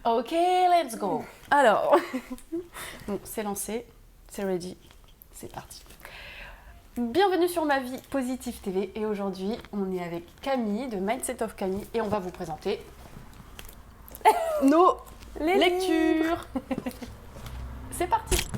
Ok, let's go. Alors, bon, c'est lancé, c'est ready, c'est parti. Bienvenue sur Ma Vie Positive TV et aujourd'hui, on est avec Camille de Mindset of Camille et on va vous présenter nos lectures. C'est parti.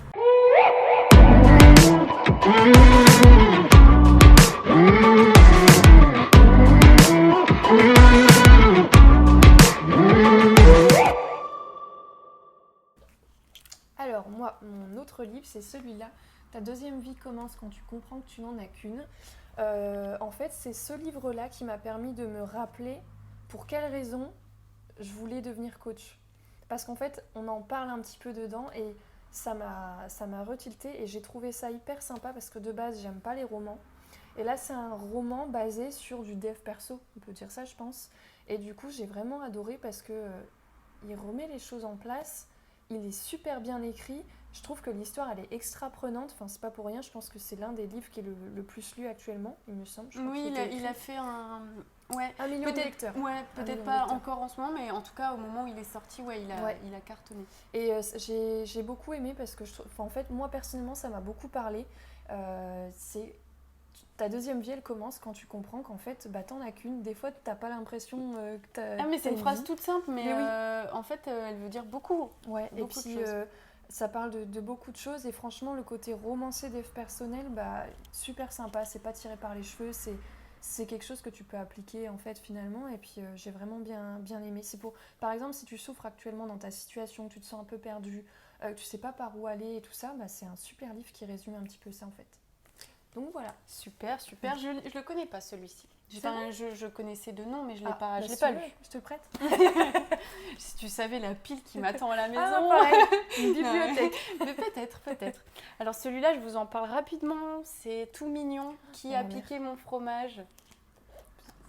Alors moi, mon autre livre, c'est celui-là. Ta deuxième vie commence quand tu comprends que tu n'en as qu'une. En fait, c'est ce livre-là qui m'a permis de me rappeler pour quelles raisons je voulais devenir coach. Parce qu'en fait, on en parle un petit peu dedans et ça m'a retilté et j'ai trouvé ça hyper sympa parce que de base, j'aime pas les romans. Et là, c'est un roman basé sur du dev perso, on peut dire ça, je pense. Et du coup, j'ai vraiment adoré parce que il remet les choses en place. Il est super bien écrit. Je trouve que l'histoire, elle est extra prenante. Enfin, c'est pas pour rien. Je pense que c'est l'un des livres qui est le plus lu actuellement, il me semble. Je crois Oui, qu'il était il a écrit. fait un... Ouais, 1 million de lecteurs. ouais, 1 peut-être million de pas lecteurs. encore en ce moment, mais en tout cas, au moment où il est sorti, ouais, il a cartonné. Et j'ai beaucoup aimé parce que, en fait, moi, personnellement, ça m'a beaucoup parlé. Ta deuxième vie, elle commence quand tu comprends qu'en fait, bah, t'en as qu'une. Des fois, t'as pas l'impression que t'as. Ah, mais c'est une phrase vie. toute simple, mais oui. en fait, elle veut dire beaucoup. Ouais, et Beaucoup de puis choses. ça parle de beaucoup de choses et franchement le côté romancé dev personnel, bah super sympa, c'est pas tiré par les cheveux, c'est quelque chose que tu peux appliquer en fait finalement et puis j'ai vraiment bien aimé. C'est pour, par exemple, si tu souffres actuellement dans ta situation, que tu te sens un peu perdu, que tu sais pas par où aller et tout ça, bah, c'est un super livre qui résume un petit peu ça en fait. Donc voilà. Super, super. Je le connais pas celui-ci. Enfin, je connaissais de nom, mais je l'ai pas, je l'ai si pas tu lu. veux, je te prête. Si tu savais la pile qui m'attend à la maison. Ah, pareil, une bibliothèque. Mais peut-être. Alors celui-là, je vous en parle rapidement. C'est tout mignon. Qui a piqué mon fromage?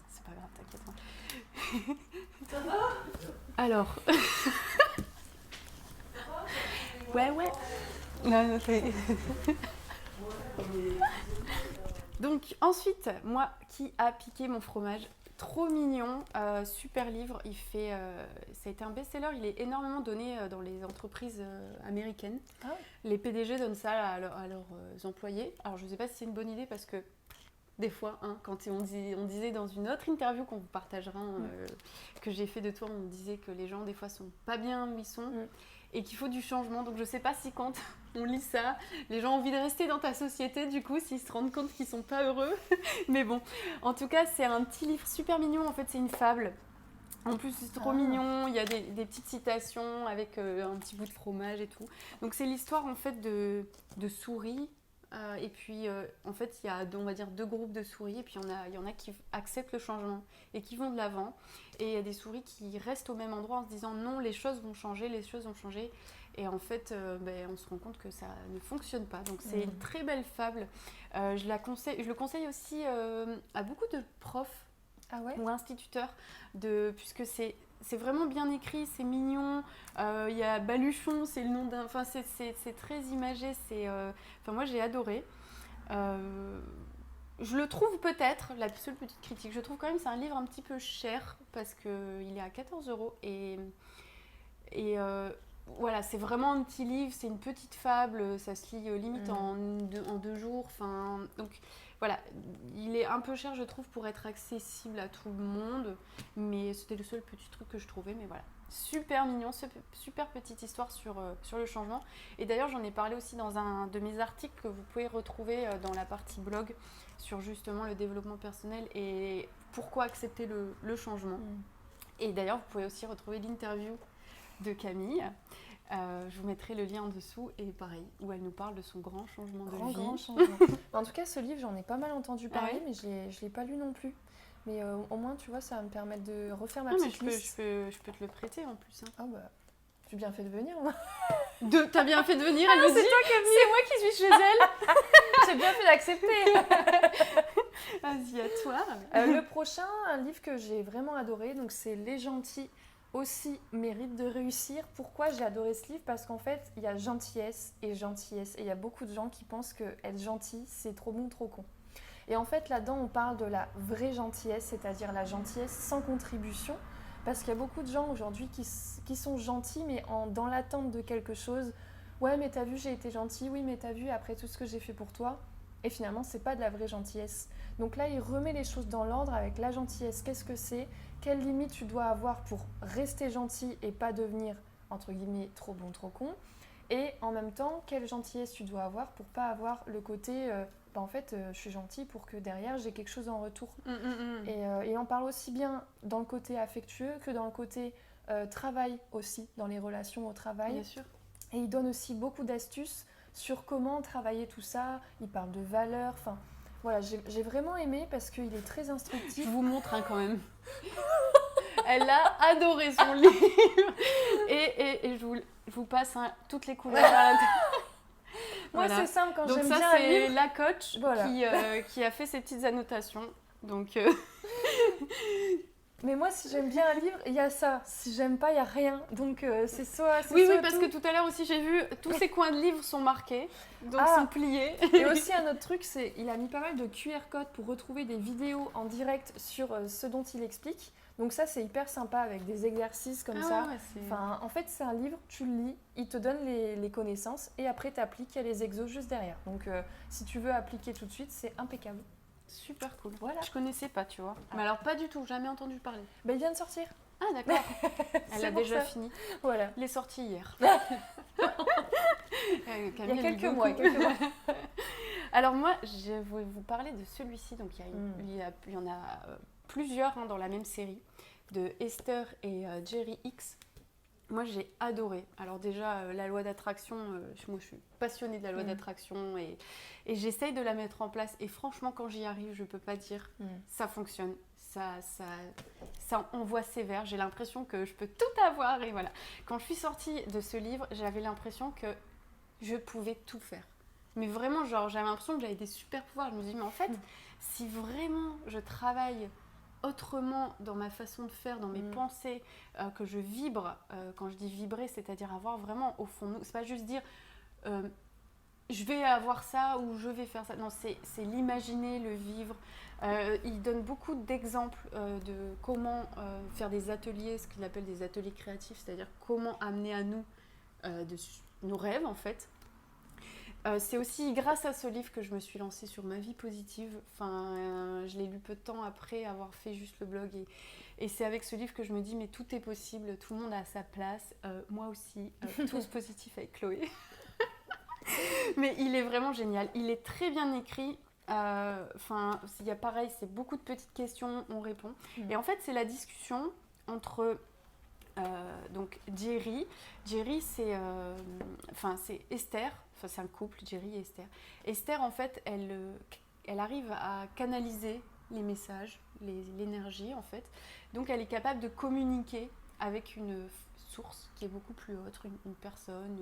C'est pas grave, t'inquiète. Ça va? Alors. Ouais. Non, Donc ensuite, moi, qui a piqué mon fromage? Trop mignon, super livre. Ça a été un best-seller. Il est énormément donné dans les entreprises américaines. Ah. Les PDG donnent ça à leurs employés. Alors je ne sais pas si c'est une bonne idée parce que des fois, quand on disait dans une autre interview qu'on vous partagera, que j'ai fait de toi, on disait que les gens des fois sont pas bien où ils sont et qu'il faut du changement. Donc je sais pas si quand on lit ça, les gens ont envie de rester dans ta société du coup, s'ils se rendent compte qu'ils sont pas heureux. Mais bon, en tout cas, c'est un petit livre super mignon. En fait, c'est une fable. En plus, c'est trop mignon. Il y a des petites citations avec un petit bout de fromage et tout. Donc c'est l'histoire en fait de souris. Et puis, en fait, il y a, on va dire, 2 groupes de souris. Et puis, il y en a qui acceptent le changement et qui vont de l'avant. Et il y a des souris qui restent au même endroit en se disant non, les choses vont changer. Et en fait, on se rend compte que ça ne fonctionne pas. Donc, c'est une très belle fable. Je le conseille aussi à beaucoup de profs ou instituteurs, puisque c'est vraiment bien écrit, c'est mignon. Il y a Baluchon, c'est le nom d'un... Enfin, c'est très imagé. Moi, j'ai adoré. Je le trouve peut-être, la seule petite critique, je trouve quand même que c'est un livre un petit peu cher parce qu'il est à 14 € et voilà, c'est vraiment un petit livre, c'est une petite fable, ça se lit limite en 2 jours. Donc voilà, il est un peu cher je trouve pour être accessible à tout le monde, mais c'était le seul petit truc que je trouvais, mais voilà. Super mignon, super petite histoire sur le changement. Et d'ailleurs, j'en ai parlé aussi dans un de mes articles que vous pouvez retrouver dans la partie blog sur justement le développement personnel et pourquoi accepter le changement. Et d'ailleurs, vous pouvez aussi retrouver l'interview de Camille. Je vous mettrai le lien en dessous et pareil, où elle nous parle de son grand changement de vie. Grand changement. En tout cas, ce livre, j'en ai pas mal entendu parler, mais je l'ai pas lu non plus. Mais au moins, tu vois, ça va me permettre de refaire ma petite liste. Je peux te le prêter en plus. Ah bah, j'ai bien fait de venir. T'as bien fait de venir, elle me dit. C'est moi qui suis chez elle. J'ai bien fait d'accepter. Vas-y, à toi. Le prochain, un livre que j'ai vraiment adoré, donc c'est Les Gentils aussi méritent de réussir. Pourquoi j'ai adoré ce livre? Parce qu'en fait, il y a gentillesse et gentillesse. Et il y a beaucoup de gens qui pensent qu'être gentil, c'est trop bon, trop con. Et en fait, là-dedans, on parle de la vraie gentillesse, c'est-à-dire la gentillesse sans contribution. Parce qu'il y a beaucoup de gens aujourd'hui qui sont gentils, mais dans l'attente de quelque chose. Ouais, mais t'as vu, j'ai été gentil. Oui, mais t'as vu, après tout ce que j'ai fait pour toi. Et finalement, c'est pas de la vraie gentillesse. Donc là, il remet les choses dans l'ordre avec la gentillesse. Qu'est-ce que c'est ? Quelles limites tu dois avoir pour rester gentil et pas devenir, entre guillemets, trop bon, trop con ? Et en même temps, quelle gentillesse tu dois avoir pour pas avoir le côté en fait, je suis gentil pour que derrière j'ai quelque chose en retour. Et il en parle aussi bien dans le côté affectueux que dans le côté travail aussi, dans les relations au travail. Bien sûr. Et il donne aussi beaucoup d'astuces sur comment travailler tout ça. Il parle de valeurs. Enfin, voilà, j'ai vraiment aimé parce qu'il est très instructif. Je vous montre quand même. Elle a adoré son livre. Et je vous passe toutes les couleurs à la tête. Moi, c'est simple quand donc j'aime ça, bien un livre. c'est la coach Voilà. qui a fait ses petites annotations. Donc, Mais moi, si j'aime bien un livre, il y a ça. Si j'aime pas, il y a rien. Donc c'est soit. Oui, parce que tout à l'heure aussi, j'ai vu tous ces coins de livres sont marqués, donc sont pliés. Et aussi un autre truc, c'est il a mis pas mal de QR codes pour retrouver des vidéos en direct sur ce dont il explique. Donc ça, c'est hyper sympa avec des exercices comme ça. Ouais, enfin, en fait, c'est un livre, tu le lis, il te donne les connaissances et après, tu appliques, il y a les exos juste derrière. Donc, si tu veux appliquer tout de suite, c'est impeccable. Super cool. Voilà. Je connaissais pas, tu vois. Mais alors, pas du tout, jamais entendu parler. Ben, il vient de sortir. Ah, d'accord. Elle a déjà fini. Voilà. Il est sorti hier. Il y a quelques mois. Alors moi, je vais vous parler de celui-ci. Donc il y en a plusieurs dans la même série, de Esther et Jerry X. Moi, j'ai adoré. Alors déjà, la loi d'attraction, moi je suis passionnée de la loi d'attraction et j'essaye de la mettre en place. Et franchement, quand j'y arrive, je peux pas dire ça fonctionne. Ça envoie sévère. J'ai l'impression que je peux tout avoir. Et voilà. Quand je suis sortie de ce livre, j'avais l'impression que je pouvais tout faire. Mais vraiment, j'avais l'impression que j'avais des super pouvoirs. Je me dis, mais en fait, si vraiment je travaille autrement dans ma façon de faire, dans mes pensées, que je vibre, quand je dis vibrer, c'est-à-dire avoir vraiment au fond de nous, c'est pas juste dire je vais avoir ça ou je vais faire ça, non, c'est l'imaginer, le vivre. Il donne beaucoup d'exemples de comment faire des ateliers, ce qu'il appelle des ateliers créatifs, c'est-à-dire comment amener à nous nos rêves en fait. C'est aussi grâce à ce livre que je me suis lancée sur ma vie positive. Je l'ai lu peu de temps après avoir fait juste le blog. Et c'est avec ce livre que je me dis, mais tout est possible, tout le monde a sa place. Moi aussi, tous positifs avec Chloé. Mais il est vraiment génial. Il est très bien écrit. Il y a pareil, c'est beaucoup de petites questions, on répond. Et en fait, c'est la discussion entre... donc Jerry, c'est Esther, c'est un couple, Jerry et Esther. Esther, en fait, elle arrive à canaliser les messages, l'énergie, en fait. Donc, elle est capable de communiquer avec une source qui est beaucoup plus haute, une personne,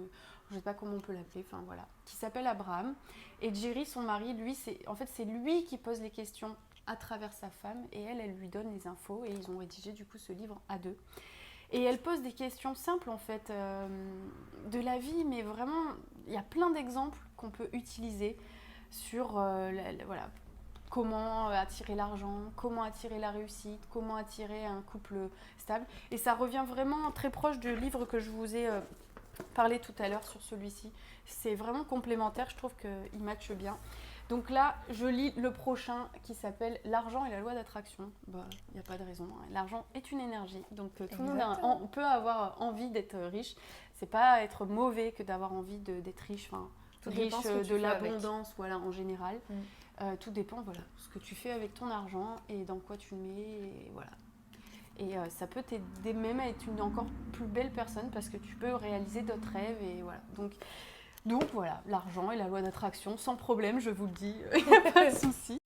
je ne sais pas comment on peut l'appeler, qui s'appelle Abraham. Et Jerry, son mari, lui, c'est lui qui pose les questions à travers sa femme et elle lui donne les infos et ils ont rédigé du coup ce livre à deux. Et elle pose des questions simples en fait de la vie, mais vraiment il y a plein d'exemples qu'on peut utiliser sur comment attirer l'argent, comment attirer la réussite, comment attirer un couple stable. Et ça revient vraiment très proche du livre que je vous ai parlé tout à l'heure sur celui-ci. C'est vraiment complémentaire, je trouve qu'il matche bien. Donc là, je lis le prochain qui s'appelle « L'argent et la loi d'attraction ». Il n'y a pas de raison. L'argent est une énergie. Donc tout le monde peut avoir envie d'être riche. C'est pas être mauvais que d'avoir envie d'être riche. Riche de l'abondance, en général. Tout dépend, ce que tu fais avec ton argent et dans quoi tu le mets. Et voilà. Et ça peut t'aider même à être une encore plus belle personne parce que tu peux réaliser d'autres rêves. Et voilà. Donc voilà, l'argent et la loi d'attraction, sans problème, je vous le dis, il n'y a pas de souci.